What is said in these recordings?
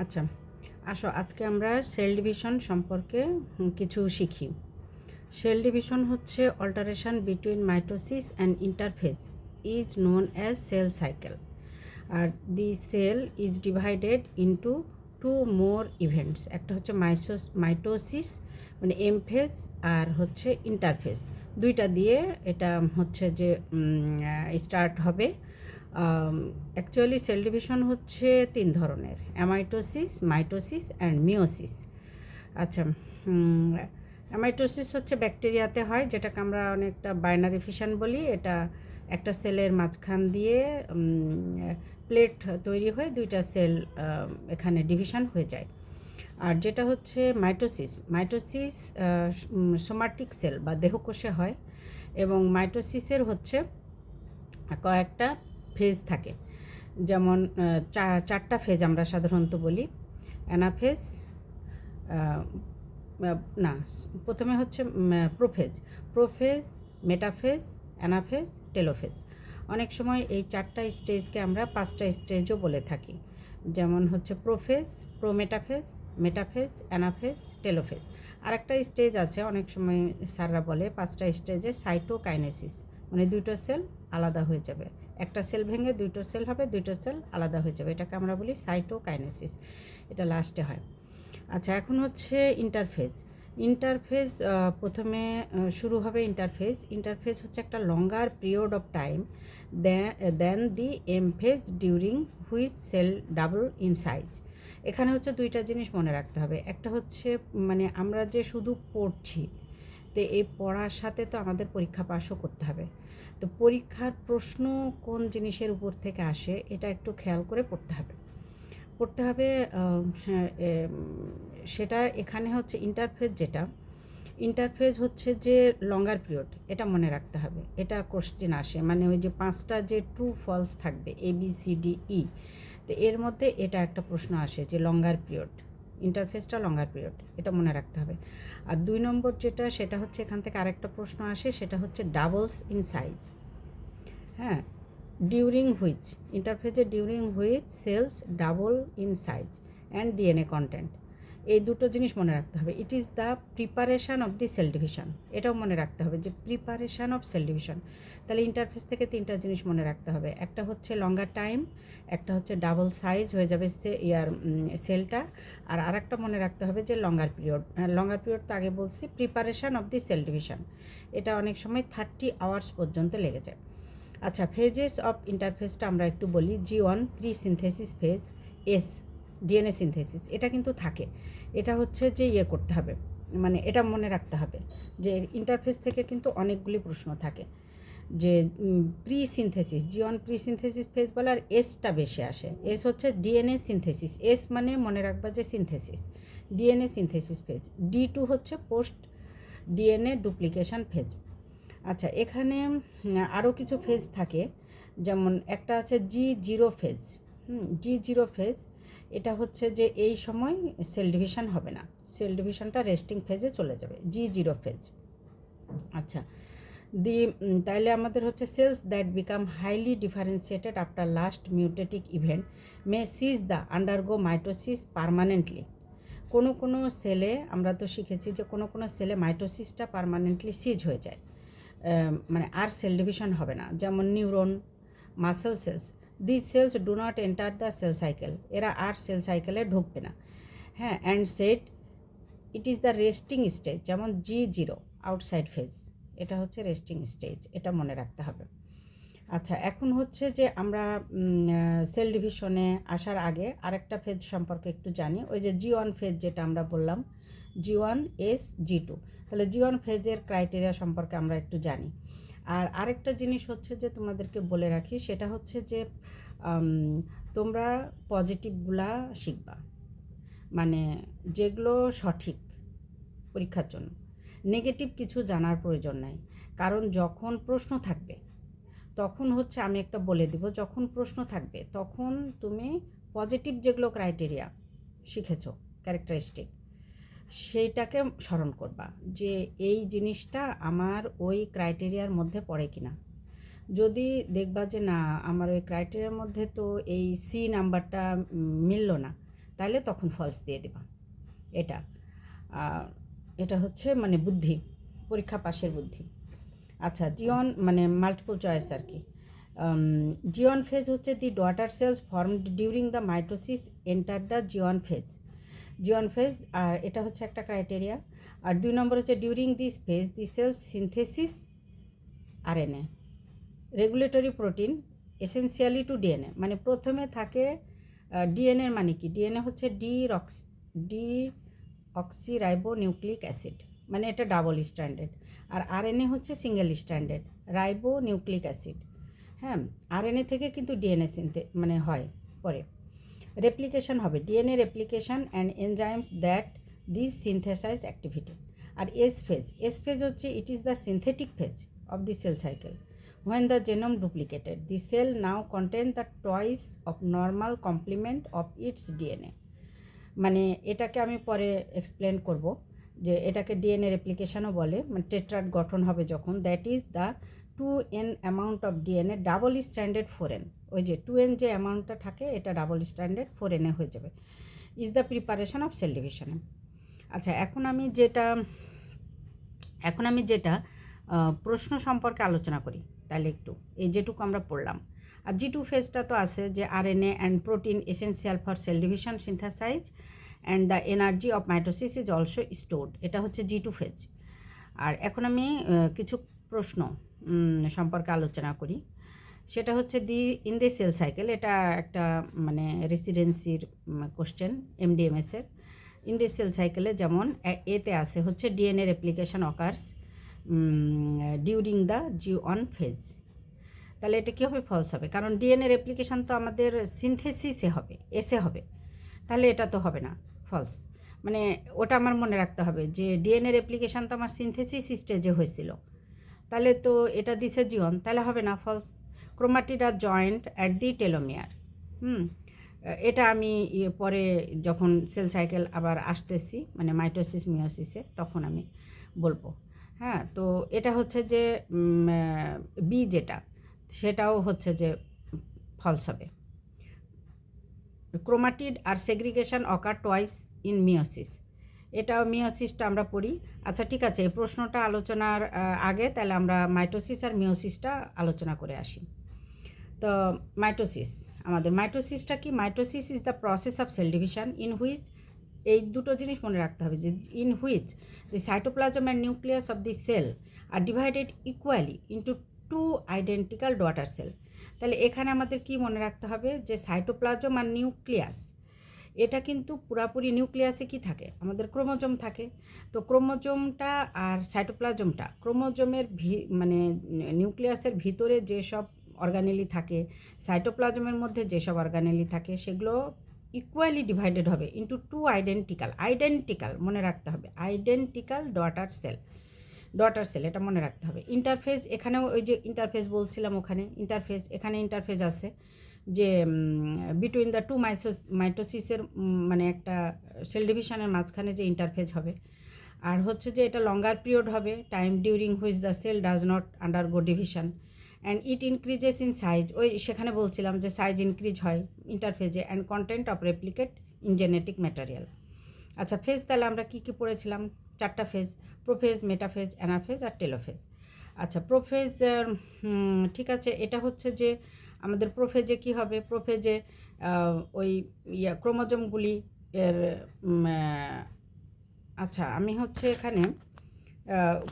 আচ্ছা, আসো আজকে আমরা সেল ডিভিশন সম্পর্কে কিছু শিখি। সেল ডিভিশন হচ্ছে alteration between mitosis and interphase is known as cell cycle. আর the cell is divided into two more events. একটা হচ্ছে মাইটোসিস মানে এম ফেজ, আর হচ্ছে ইন্টারফেজ। দুইটা দিয়ে এটা হচ্ছে যে স্টার্ট হবে। অ্যাকচুয়ালি সেল ডিভিশন হচ্ছে তিন ধরনের: অ্যামাইটোসিস, মাইটোসিস অ্যান্ড মিওসিস। আচ্ছা, অ্যামাইটোসিস হচ্ছে ব্যাকটেরিয়াতে হয়, যেটাকে আমরা অনেকটা বাইনারি ফিশন বলি। এটা একটা সেলের মাঝখান দিয়ে প্লেট তৈরি হয়ে দুইটা সেল এখানে ডিভিশন হয়ে যায়। আর যেটা হচ্ছে মাইটোসিস, মাইটোসিস সোমাটিক সেল বা দেহকোষে হয়, এবং মাইটোসিসের হচ্ছে কয়েকটা ফেজ থাকে। যেমন চারটা ফেজ আমরা সাধারণত বলি: অ্যানাফেজ, না, প্রথমে হচ্ছে প্রোফেজ, মেটাফেজ, অ্যানাফেজ, টেলোফেজ। অনেক সময় এই চারটা স্টেজকে আমরা পাঁচটা স্টেজও বলে থাকি। যেমন হচ্ছে prophase, prometaphase, metaphase, anaphase, telophase. আর একটা স্টেজ আছে, অনেক সময় স্যাররা বলে পাঁচটা স্টেজে সাইটোকাইনেসিস, মানে দুটো সেল আলাদা হয়ে যাবে। একটা সেল ভেঙে দুটো সেল হবে, দুটো সেল আলাদা হয়ে যাবে, এটাকে আমরা বলি সাইটোকাইনেসিস। এটা লাস্টে হয়। আচ্ছা, এখন হচ্ছে ইন্টারফেজ। ইন্টারফেজ প্রথমে শুরু হবে ইন্টারফেজ হচ্ছে একটা longer period of time then the M phase during which cell double in size. এখানে হচ্ছে দুইটা জিনিস মনে রাখতে হবে। একটা হচ্ছে মানে আমরা যে শুধু পড়ছি, তো এই পড়ার সাথে তো আমাদের পরীক্ষা পাসও করতে হবে। তো পরীক্ষার প্রশ্ন কোন জিনিসের উপর থেকে আসে এটা একটু খেয়াল করে পড়তে হবে। সেটা এখানে হচ্ছে ইন্টারফেজ হচ্ছে যে লঙ্গার পিরিয়ড, এটা মনে রাখতে হবে। এটা কোশ্চেন আসে, মানে ওই যে পাঁচটা যে ট্রু ফলস থাকবে ABCDE, তো এর মধ্যে এটা একটা প্রশ্ন আসে যে লঙ্গার পিরিয়ড, ইন্টারফেসটা লঙ্গার পিরিয়ড, এটা মনে রাখতে হবে। আর 2 নম্বর যেটা, সেটা হচ্ছে এখান থেকে আরেকটা প্রশ্ন আসে, সেটা হচ্ছে ডাবলস ইন সাইজ। হ্যাঁ, during which cells double in size and DNA content. এই দুটো জিনিস মনে রাখতে হবে। It is the preparation of the cell division, এটাও মনে রাখতে হবে যে প্রিপারেশান অফ সেল ডিভিশন। তাহলে ইন্টারফেস থেকে তিনটা জিনিস মনে রাখতে হবে। একটা হচ্ছে লঙ্গার টাইম, একটা হচ্ছে ডাবল সাইজ হয়ে যাবে সেলটা, আর আরেকটা মনে রাখতে হবে যে লঙ্গার পিরিয়ড তো আগে বলছি। Preparation of the cell division, এটা অনেক সময় 30 আওয়ার্স পর্যন্ত লেগে যায়। আচ্ছা, ফেজেস অফ ইন্টারফেসটা আমরা একটু বলি। G1 pre synthesis phase, S DNA synthesis, এটা কিন্তু থাকে। এটা হচ্ছে যে করতে হবে, মানে এটা মনে রাখতে হবে যে ইন্টারফেস থেকে কিন্তু অনেকগুলি প্রশ্ন থাকে। যে pre synthesis, G1 pre synthesis phase বলে, আর এসটা বেশি আসে। এস হচ্ছে ডিএনএ সিনথেসিস, এস মানে মনে রাখবা যে synthesis, DNA synthesis phase. D2 হচ্ছে পোস্ট ডিএনএ ডুপ্লিকেশন ফেজ। আচ্ছা, এখানে আরও কিছু ফেজ থাকে, যেমন একটা আছে G0 ফেজ। G0 ফেজ, এটা হচ্ছে যে এই সময় সেল ডিভিশন হবে না, সেল ডিভিশনটা রেস্টিং ফেজে চলে যাবে, G0 ফেজ। আচ্ছা, তাইলে আমাদের হচ্ছে cells that become highly differentiated after last mitotic event may cease the undergo mitosis permanently. কোনো সেলে আমরা তো শিখেছি যে কোনো সেলে মাইটোসিসটা পারমানেন্টলি সিজ হয়ে যায়, মানে আর সেল ডিভিশন হবে না। যেমন neuron, muscle cells, this cells do not enter the cell cycle, এরা আর সেল সাইকেলে ঢুকবে না। হ্যাঁ, and set it is the resting stage, যেমন G0 আউটসাইড ফেজ, এটা হচ্ছে রেস্টিং স্টেজ, এটা মনে রাখতে হবে। আচ্ছা, এখন হচ্ছে যে আমরা সেল ডিভিশনে আসার আগে আরেকটা ফেজ সম্পর্কে একটু জানি। ওই যে G1 ফেজ যেটা আমরা বললাম, G1 S G2, তাহলে G1 ফেজের ক্রাইটেরিয়া সম্পর্কে আমরা একটু জানি। আর আরেকটা জিনিস হচ্ছে যে তোমাদেরকে বলে রাখি, সেটা হচ্ছে যে তোমরা পজিটিভগুলা শিখবা, মানে যেগুলো সঠিক পরীক্ষার জন্য। নেগেটিভ কিছু জানার প্রয়োজন নাই, কারণ যখন প্রশ্ন থাকবে তখন হচ্ছে আমি একটা বলে দিব, যখন প্রশ্ন থাকবে তখন তুমি পজিটিভ যেগুলো ক্রাইটেরিয়া শিখেছো, ক্যারেক্টারিস্টিক, সেইটাকে স্মরণ করবা যে এই জিনিসটা আমার ওই ক্রাইটেরিয়ার মধ্যে পড়ে কিনা। যদি দেখবা যে না, আমার ওই ক্রাইটেরিয়ার মধ্যে তো এই C নাম্বারটা মিলল না, তাহলে তখন ফলস দিয়ে দিবা। এটা এটা হচ্ছে মানে বুদ্ধি, পরীক্ষা পাশের বুদ্ধি। আচ্ছা, জিওন মানে মাল্টিপল চয়েস আর কি। জিওন ফেজ হচ্ছে the daughter cells formed during the mitosis enter the G one phase. G one phase, আর এটা হচ্ছে একটা ক্রাইটেরিয়া। আর 2 নম্বর হচ্ছে during this phase the cells synthesis RNA regulatory protein essentially to DNA. মানে প্রথমে থাকে ডিএনএর মানে কি, ডিএনএ হচ্ছে ডি অক্সিরাইবো নিউক্লিক অ্যাসিড, মানে এটা ডাবল স্ট্যান্ডার্ড। আর আরএনএ হচ্ছে single standard ribonucleic acid. হ্যাঁ, আরএনএ থেকে কিন্তু ডিএনএ মানে হয় পরে। রেপ্লিকেশন হবে DNA replication and enzymes that this synthesise activity. আর এস ফেজ হচ্ছে it is the synthetic phase of the cell cycle. When the genome duplicated, the cell now contains the twice of normal complement of its DNA. মানে এটাকে আমি পরে explain করব যে এটাকে DNA রেপ্লিকেশনও বলে। মানে টেট্রাড গঠন হবে যখন, that is the 2n amount of DNA double standard 4n। ওই যে 2n যে অ্যামাউন্টটা থাকে এটা ডাবল স্ট্যান্ডার্ড 4n এ হয়ে যাবে, is the preparation of cell division. আচ্ছা, এখন আমি যেটা প্রশ্ন সম্পর্কে আলোচনা করি, তাহলে একটু এই যেটুকু আমরা পড়লাম। আর G2 ফেজটা তো আছে যে RNA and protein essential for cell division synthesise and the energy of mitosis is also stored, এটা হচ্ছে G2 ফেজ। আর এখন আমি কিছু প্রশ্ন সম্পর্কে আলোচনা করি। সেটা হচ্ছে ইন দি সেল সাইকেল, এটা একটা মানে রেসিডেন্সির কোশ্চেন এমডিএমএসের। ইন দি সেল সাইকেলে যেমন এতে আছে হচ্ছে DNA replication occurs during the G one phase. তাহলে এটা কী হবে, ফলস হবে, কারণ ডিএনএ রেপ্লিকেশন তো আমাদের সিনথেসিসে হবে, এসে হবে, তাহলে এটা তো হবে না, ফলস। মানে ওটা আমার মনে রাখতে হবে যে ডিএনএ রেপ্লিকেশন তো আমার সিনথেসিস স্টেজে হয়েছিল, তাহলে তো এটা দিছে জিওন, তাহলে হবে না, false. Chromatid are joint at the telomere. এটা আমি পরে যখন সেল সাইকেল আবার আসতেছি মানে মাইটোসিস মিওসিসে তখন আমি বলবো। হ্যাঁ, তো এটা হচ্ছে যে বি যেটা, সেটাও হচ্ছে যে ফলস হবে। Chromatid are segregation occur twice in meiosis, এটাও মিওসিসটা আমরা পড়ি। আচ্ছা ঠিক আছে, এই প্রশ্নটা আলোচনার আগে তাহলে আমরা মাইটোসিস আর মিওসিসটা আলোচনা করে আসি। তো মাইটোসিসটা কি, mitosis is the process of cell division in which, এই দুটো জিনিস মনে রাখতে হবে যে in which the cytoplasm and nucleus of the cell are divided equally into 2 identical daughter cell. তাহলে এখানে আমাদের কি মনে রাখতে হবে যে সাইটোপ্লাজম আর নিউক্লিয়াস, এটা কিন্তু পুরাপুরি নিউক্লিয়াসে কি থাকে, আমাদের ক্রোমোজোম থাকে। তো ক্রোমোজোমটা আর সাইটোপ্লাজমটা, ক্রোমোজোমের মানে নিউক্লিয়াসের ভিতরে যেসব অর্গানেলি থাকে, সাইটোপ্লাজমের মধ্যে যেসব অর্গানেলি থাকে, সেগুলো ইকুয়ালি ডিভাইডেড হবে ইন্টু 2 আইডেন্টিক্যাল মনে রাখতে হবে, আইডেন্টিক্যাল ডটার সেল, এটা মনে রাখতে হবে। ইন্টারফেজ, এখানেও ওই যে ইন্টারফেজ বলছিলাম, ওখানে ইন্টারফেজ, এখানে ইন্টারফেজ আছে যে বিটুইন দ্য 2 মাইটোসিসের মানে একটা সেল ডিভিশনের মাঝখানে যে ইন্টারফেজ হবে। আর হচ্ছে যে এটা লঙ্গার পিরিয়ড হবে, time during which the cell does not undergo division and it increases in size, ওই সেখানে বলছিলাম যে সাইজ ইনক্রিজ হয় ইন্টারফেজে, and content of replicate in genetic material. আচ্ছা, ফেজ তাহলে আমরা কী কী পড়েছিলাম, 4টা ফেজ, প্রোফেজ, মেটাফেজ, অ্যানাফেজ আর টেলোফেজ। আচ্ছা, প্রোফেজ ঠিক আছে, এটা হচ্ছে যে আমাদের প্রোফেজে কি হবে, প্রোফেজে ওই ক্রোমোজোমগুলি এর আচ্ছা আমি হচ্ছে এখানে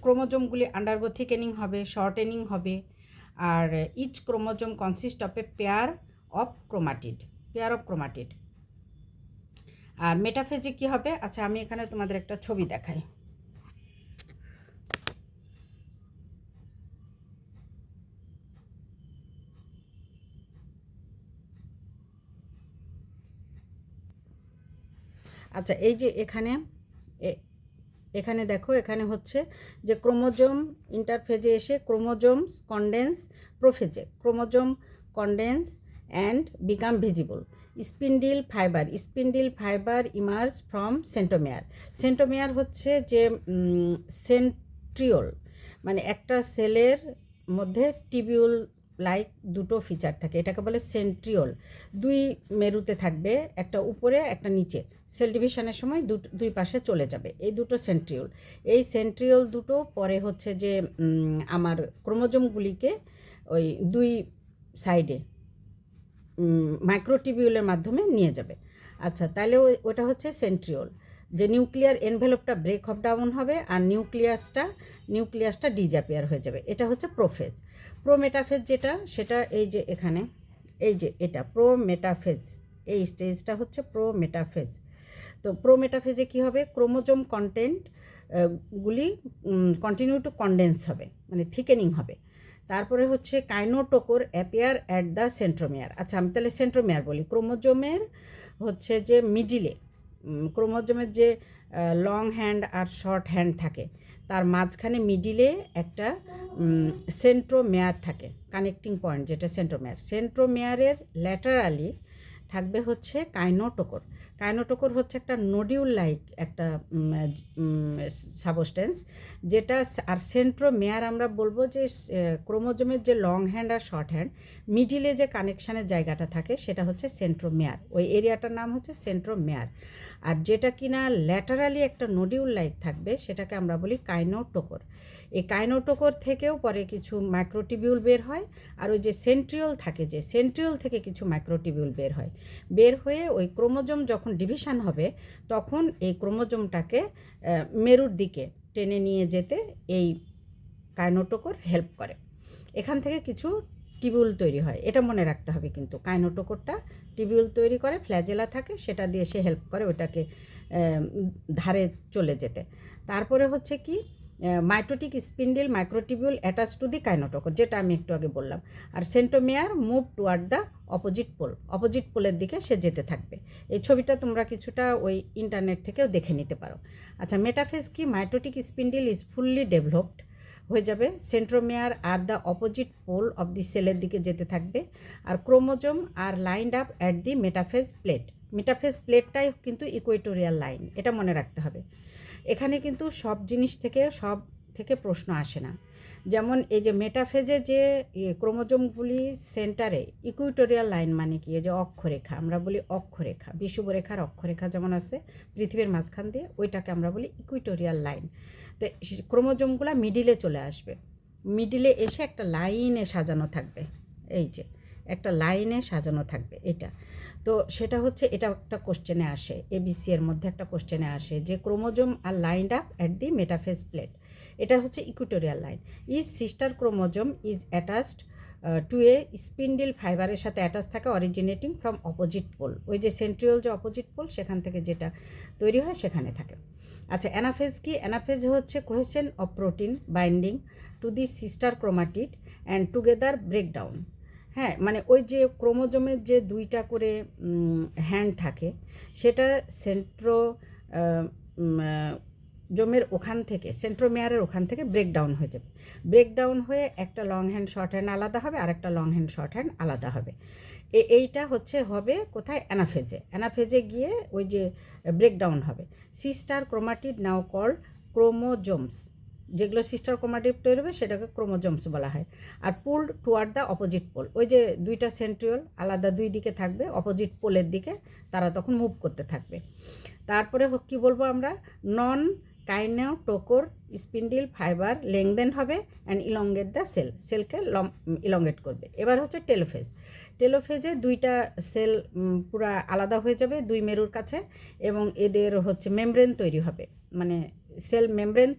ক্রোমোজোমগুলি আন্ডারগো থিকেনিং হবে, শর্টেনিং হবে, আর each chromosome consist of a pair of chromatid. আর মেটাফেজে কি হবে, আচ্ছা আমি এখানে তোমাদের একটা ছবি দেখাই। আচ্ছা, এই যে এখানে দেখো, এখানে হচ্ছে যে ক্রোমোজোম ইন্টারফেজে এসে ক্রোমোজোমস কন্ডেন্স, প্রোফেজে chromosome condense and become visible. Spindle fibre emerge from centromere হচ্ছে যে সেন্ট্রিওল, মানে একটা সেলের মধ্যে টিবিউল লাইক দুটো ফিচার থাকে, এটাকে বলে সেন্ট্রিওল। দুই মেরুতে থাকবে, একটা উপরে একটা নিচে, সেল ডিভিশনের সময় দুই পাশে চলে যাবে, এই দুটো সেন্ট্রিওল। এই সেন্ট্রিওল দুটো পরে হচ্ছে যে আমার ক্রোমোজোমগুলিকে ওই দুই সাইডে মাইক্রোটিবিউলের মাধ্যমে নিয়ে যাবে। আচ্ছা, তাহলে ওটা হচ্ছে সেন্ট্রিওল, যে নিউক্লিয়ার এনভেলপটা ব্রেক অফ ডাউন হবে আর নিউক্লিয়াসটা ডিজাপিয়ার হয়ে যাবে। এটা হচ্ছে প্রোফেজ। প্রোমেটাফেজ যেটা, সেটা এই যে এখানে, এই যে এটা প্রোমেটাফেজ, এই স্টেজটা হচ্ছে প্রোমেটাফেজ। তো প্রোমেটাফেজে কী হবে, ক্রোমোজোম কন্টেন্ট গুলি কন্টিনিউ টু কনডেন্স হবে, মানে থিকেনিং হবে। তারপরে হচ্ছে কাইনোটোকোর অ্যাপিয়ার অ্যাট দ্য সেন্ট্রোমিয়ার। আচ্ছা, আমি তাহলে সেন্ট্রোমিয়ার বলি। ক্রোমোজোমের হচ্ছে যে মিডিলে, ক্রোমোজোমের যে লং হ্যান্ড আর শর্ট হ্যান্ড থাকে, তার মাঝখানে মিডিলে একটা সেন্ট্রোমেয়ার থাকে, কানেক্টিং পয়েন্ট যেটা সেন্ট্রোমেয়ার। সেন্ট্রোমেয়ারের ল্যাটারালি থাকবে হচ্ছে কাইনোটোকোর। কাইনোটোকোর হচ্ছে একটা নোডিউল লাইক একটা সাবস্টেন্স, যেটা, আর সেন্ট্রোমেয়ার আমরা বলবো যে ক্রোমোজোমের যে লং হ্যান্ড আর শর্ট হ্যান্ড মিডিলে যে কানেকশানের জায়গাটা থাকে সেটা হচ্ছে সেন্ট্রোমেয়ার, ওই এরিয়াটার নাম হচ্ছে সেন্ট্রোমেয়ার। আর যেটা কিনা ল্যাটারালি একটা নোডিউল লাইক থাকবে সেটাকে আমরা বলি কাইনোটোকোর। এই কাইনোটোকোর থেকেও পরে কিছু মাইক্রোটিবিউল বের হয়, আর ওই যে সেন্ট্রিওল থাকে, যে সেন্ট্রিওল থেকে কিছু মাইক্রোটিবিউল বের হয়ে ওই ক্রোমোজোম যখন ডিভিশন হবে তখন এই ক্রোমোজোমটাকে মেরুর দিকে টেনে নিয়ে যেতে এই কাইনোটোকোর হেল্প করে। এখান থেকে কিছু টিবিউল তৈরি হয়, এটা মনে রাখতে হবে কিন্তু। কাইনোটোকোরটা টিবিউল তৈরি করে, ফ্ল্যাজেলা থাকে, সেটা দিয়ে সে হেল্প করে ওটাকে ধারে চলে যেতে। তারপরে হচ্ছে কি, mitotic spindle microtubule attach to the kinetochore, যেটা আমি একটু আগে বললাম। আর centromere move toward the opposite পোলের দিকে সে যেতে থাকবে। এই ছবিটা তোমরা কিছুটা ওই ইন্টারনেট থেকেও দেখে নিতে পারো। আচ্ছা, মেটাফেজ কি, mitotic spindle is fully developed হয়ে যাবে, সেন্ট্রোমেয়ার আর the opposite pole of the সেলের দিকে যেতে থাকবে, আর chromosome R lined up at the metaphase প্লেটটাই কিন্তু ইকুয়েটোরিয়াল লাইন, এটা মনে রাখতে হবে। এখানে কিন্তু সব থেকে প্রশ্ন আসে না। যেমন এই যে মেটাফেজে যে ক্রোমোজোমগুলি সেন্টারে, ইকুইটোরিয়াল লাইন মানে কি, যে অক্ষরেখা, আমরা বলি অক্ষরেখা, বিষুবরেখার অক্ষরেখা যেমন আছে পৃথিবীর মাঝখান দিয়ে, ওইটাকে আমরা বলি ইকুইটোরিয়াল লাইন। তো ক্রোমোজোমগুলো মিডিলে চলে আসবে, মিডিলে এসে একটা লাইনে সাজানো থাকবে, এই যে একটা লাইনে সাজানো থাকবে এটা। তো সেটা হচ্ছে, এটা একটা কোশ্চেনে আসে, এবিসি এর মধ্যে একটা কোশ্চেনে আসে যে chromosome R lined up at the metaphase plate, এটা হচ্ছে equatorial line. Is sister chromosome is attached to a spindle ফাইবারের সাথে অ্যাটাচ থাকে, অরিজিনেটিং ফ্রম অপোজিট পোল, ওই যে সেন্ট্রিওল যে অপোজিট পোল সেখান থেকে যেটা তৈরি হয় সেখানে থাকে। আচ্ছা, অ্যানাফেজ কি, অ্যানাফেজ হচ্ছে cohesion of protein binding to the sister chromatid and together breakdown. হ্যাঁ, মানে ওই যে ক্রোমোজোমের যে দুইটা করে হ্যান্ড থাকে, সেটা জোমের ওখান থেকে, সেন্ট্রোমেয়ারের ওখান থেকে ব্রেকডাউন হয়ে যাবে। ব্রেকডাউন হয়ে একটা লং হ্যান্ড শর্ট হ্যান্ড আলাদা হবে, আর একটা লং হ্যান্ড শর্ট হ্যান্ড আলাদা হবে। এইটা হবে কোথায়, অ্যানাফেজে গিয়ে ওই যে ব্রেকডাউন হবে। Sister chromatid now called chromosomes, যেগুলো সিস্টার ক্রোমাটিড তৈরি হবে সেটাকে ক্রোমোজোমস বলা হয়। আর pulled toward the opposite pole, ওই যে দুইটা সেন্ট্রিওল আলাদা দুই দিকে থাকবে, অপোজিট পোলের দিকে তারা তখন মুভ করতে থাকবে। তারপরে কি বলবো আমরা, নন কাইনোটোকোর স্পিন্ডেল ফাইবার লেংদেন হবে অ্যান্ড ইলংগেট দ্য সেলকে ইলংগেট করবে। এবার হচ্ছে টেলোফেজে দুইটা সেল পুরা আলাদা হয়ে যাবে দুই মেরুর কাছে, এবং এদের হচ্ছে মেমব্রেন তৈরি হবে, মানে সেল মেমব্রেন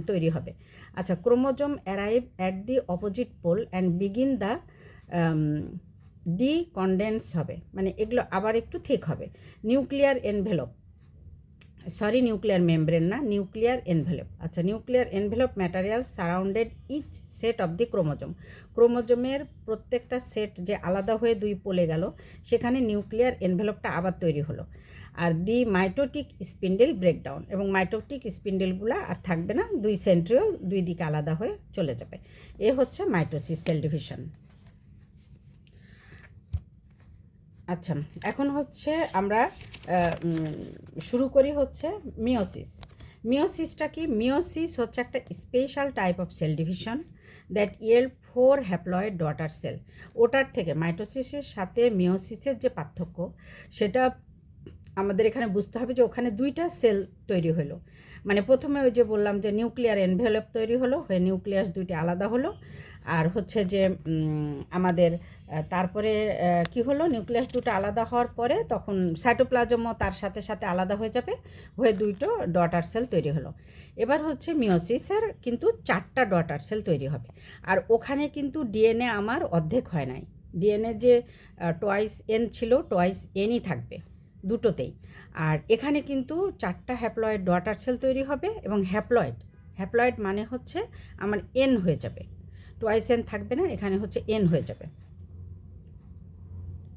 তৈরি হবে। আচ্ছা, chromosome arrive at the opposite pole and begin the decondense হবে, মানে এগুলো আবার একটু থিক হবে। নিউক্লিয়ার মেমব্রেন না, নিউক্লিয়ার এনভেলপ। আচ্ছা, nuclear envelope material surrounded each set of the ক্রোমোজোমের প্রত্যেকটা সেট যে আলাদা হয়ে দুই পোলে গেল, সেখানে নিউক্লিয়ার এনভেলপটা আবার তৈরি হলো। আর দি মাইটোটিক স্পিন্ডেল ব্রেকডাউন, এবং মাইটোটিক স্পিন্ডেলগুলো আর থাকবে না, দুই সেন্ট্রিওল দুই দিকে আলাদা হয়ে চলে যাবে। এ হচ্ছে মাইটোসিস, সেল ডিভিশন। আচ্ছা, এখন হচ্ছে আমরা শুরু করি হচ্ছে মিওসিসটা কি, মিওসিস হচ্ছে একটা special type of cell division that yield 4 haploid daughter cell. ওটার থেকে মাইটোসিসের সাথে মিওসিসের যে পার্থক্য সেটা আমাদের এখানে বুঝতে হবে যে ওখানে 2টা সেল তৈরি হলো। মানে প্রথমে ওই যে বললাম যে নিউক্লিয়ার এনভেলপ তৈরি হলো, হয়ে নিউক্লিয়াস 2টি আলাদা হলো। আর হচ্ছে যে আমাদের তারপরে কি হলো, নিউক্লিয়াস 2টা আলাদা হওয়ার পরে তখন সাইটোপ্লাজমও তার সাথে সাথে আলাদা হয়ে যাবে, হয়ে 2টো ডটার সেল তৈরি হলো। এবার হচ্ছে মিওসিসের কিন্তু 4টা ডটার সেল তৈরি হবে। আর ওখানে কিন্তু ডিএনএ আমার অর্ধেক হয় নাই, ডিএনএ যে টোয়াইস এন ছিল টোয়াইস এনই থাকবে দুটোতেই। আর এখানে কিন্তু 4টা হ্যাপ্লয়েড ডটার সেল তৈরি হবে, এবং হ্যাপ্লয়েড মানে হচ্ছে আমার এন হয়ে যাবে, টোয়াইস এন থাকবে না, এখানে হচ্ছে এন হয়ে যাবে।